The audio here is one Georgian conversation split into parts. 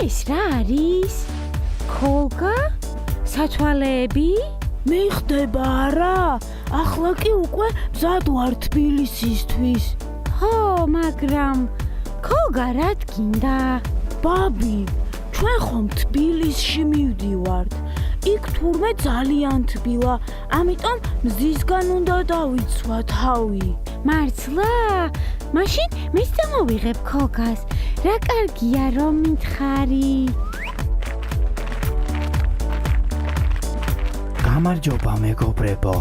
ეს რა არის? ქოლგა? სათვალეები? მიხდება არა? ახლა კი უკვე მზად ვარ თბილისისთვის. ხო, მაგრამ ქოლგა რა გინდა? ბაბი, ჩვენ ხომ თბილისში მივდივართ. იქ თურმე ძალიან თბილა, ამიტომ მზისგან უნდა დავიცვა თავი. მართლა? მაშინ მეც დამოვიღებ ქოლგას. რა კარგია რომ მითხარი. გამარჯობა მეგობრებო.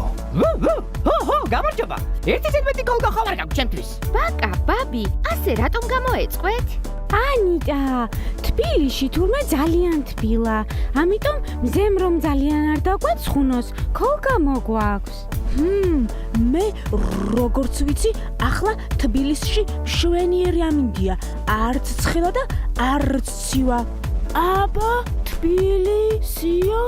ჰო, გამარჯობა. ერთი ზედმეტი ქოლგა ხომ არ გაქვს ჩემთვის? ბაკა, ბაბი, ასე რატომ გამოეწყვეთ? ანიტა, თბილისში თურმე ძალიან თბილა, ამიტომ მზემ რომ ძალიან არ დაგვეცხუნოს, ქოლგა მოგვაქვს. მე როგორც ვიცი, ახლა თბილისში მშვენიერი ამინდია, არც ცხელა და არც ცივა. აბა, თბილისიო?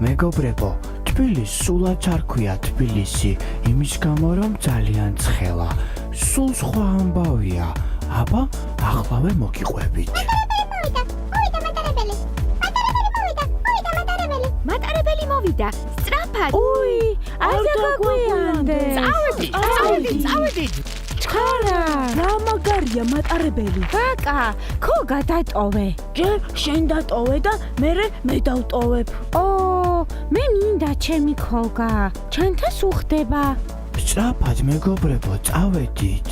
მეგობრებო, თბილისს სულაც არ ქვია თბილისი, იმის გამო რომ ძალიან ცხელა. სულ სხვა ამბავია. აბა, ახლავე მოგიყვებით. მატარებელი მოვიდა. სწრაფად. არ გაგვიანდე. წავედით. ჩქარა. რა მაგარია მატარებელი. ბაკა, ქოლგა დატოვე. ჯერ შენ დატოვე და მე დავტოვებ. მე მინდა ჩემი ქოლგა. ჩვენთას უხდება. სწრაფად მეგობრებო, წავედით.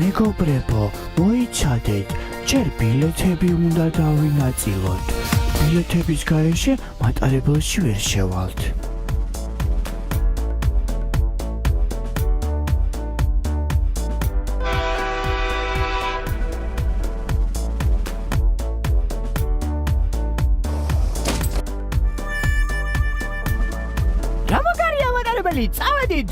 მეგობრებო, მოიცადეთ, ჯერ ბილეთები უნდა დავინაწილოთ. ბილეთების გარეშე მატარებელში ვერ შევალთ. რა მაგარია მატარებელი, წავედით.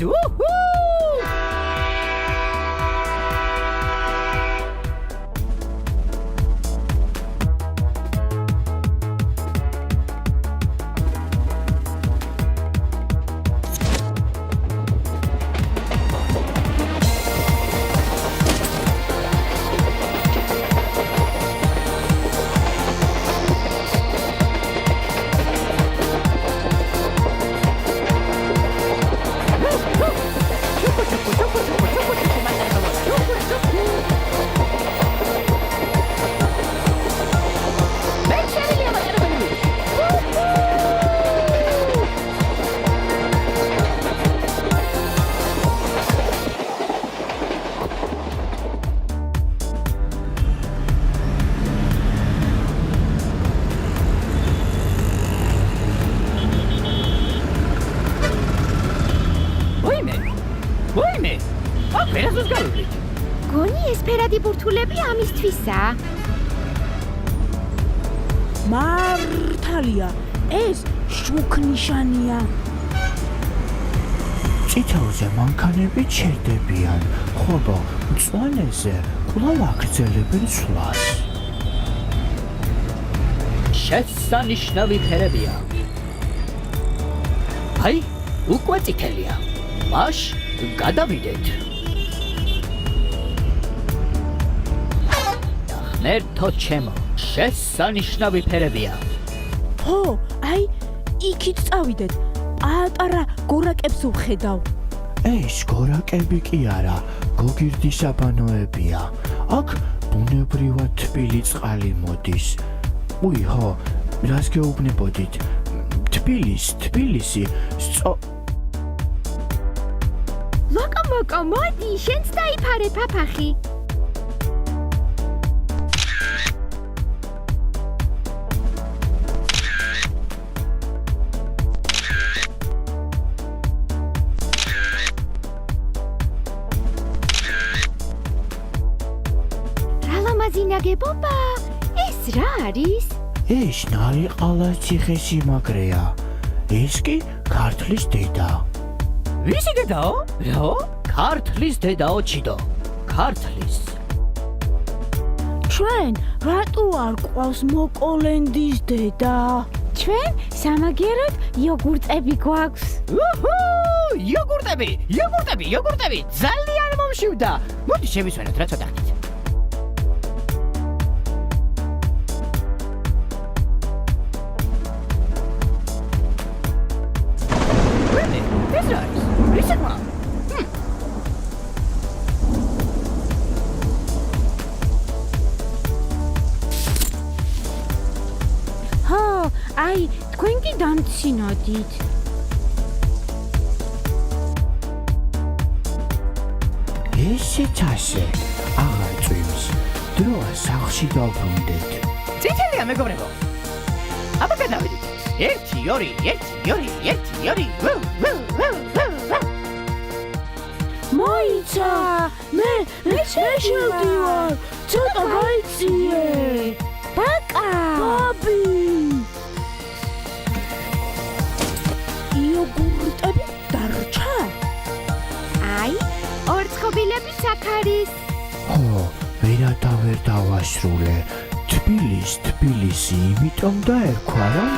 გონი ეს ფერადი ბურთულები ამისთვისა? მართალია, ეს შუქნიშანია. წითელზე მანქანები ჩერდებიან, ხოლო მწვანეზე კვლავ აგრძელებენ სვლას. შესანიშნავი ფერებია. აი, უკვე წითელია. მაშ გადავიდეთ. ნერთო ჩემო, შესანიშნავი ფერებია. ხო, აი, იქით წავიდეთ. ატარა გორაკებს ვხედავ. ეს გორაკები კი არა, გოგირდის საბანოებია. აქ ბუნებრივად თბილი წყალი მოდის. ხო, რას გეუბნებოდით? თბილისი, ლოკო, მოდი, შენც დაიფარე ფაფახი. ეს რა არის? ეს ნარიყალას ციხესიმაგრეა. ეს კი ქართლის დედა. ვისი დედაო? რაო? ქართლის დედაო ჩიდო. ქართლის. ჩვენ რატო არ ყავს მოკოლენდის დედა? ჩვენ სამაგიეროდ იოგურტები გვაქვს. უჰუ! იოგურტები! ძალიან მომშივდა. მოდი შევისვენოთ რა ცოტა ხნით. ეს რა არის? რის ახლა? ხო, აი, თქვენ კი დამცინოდით. ესეც ასე. აღარ წვიმს. დროა სახლში დავბრუნდეთ. წითელია მეგობრებო. აბა გადავიდეთ. 1 2 1 2 მოიცა, მე შევდივარ. ცოტა გაიციე. ბაკა! ბაბი. იოგურტები დარჩა? აი, ორცხობილების აქ არის. ხო, ვერ დავასრულე. თბილისი, იმიტომ დაერქვა, რომ